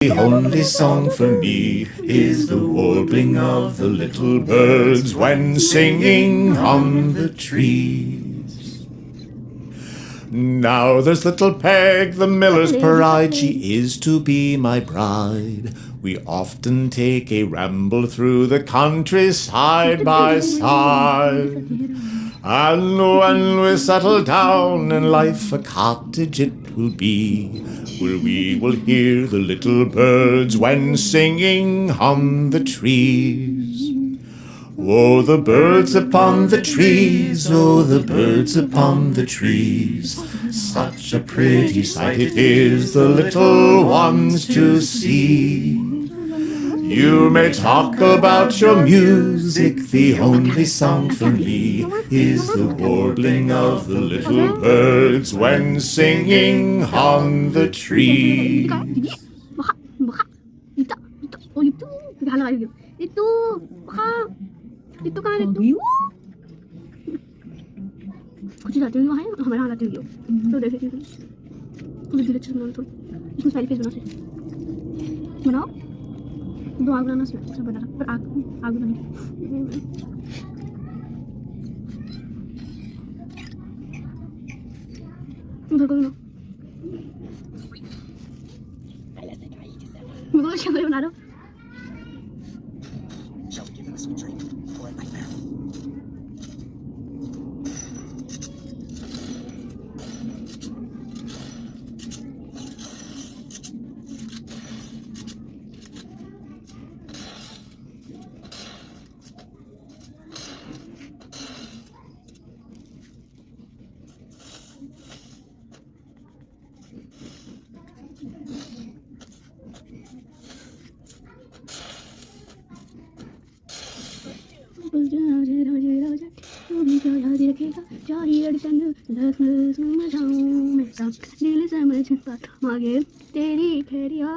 The only song for me is the warbling of the little birds when singing on the trees. Now there's little Peg, the miller's bride, she is to be my bride. We often take a ramble through the country side by side. And when we settle down in life, a cottage it will be, where we will hear the little birds when singing on the trees. Oh, the birds upon the trees, oh, the birds upon the trees. Such a pretty sight it is, the little ones to see. You may talk about your music, the only song for me is the warbling of the little birds when singing on the tree. कुछ जाते हुए हैं हमारा हालात हुई हो तो देखे थे थोड़ी धीरे से बनाओ थोड़ी इसमें स्माइली फेस बनाओ दो आग बनाना सब बना पर आग बनी उधर को लो मुझे क्या बना रहा Shall we give them a sweet drink or a nightmare? दिल समझ मांगे तेरी फेरिया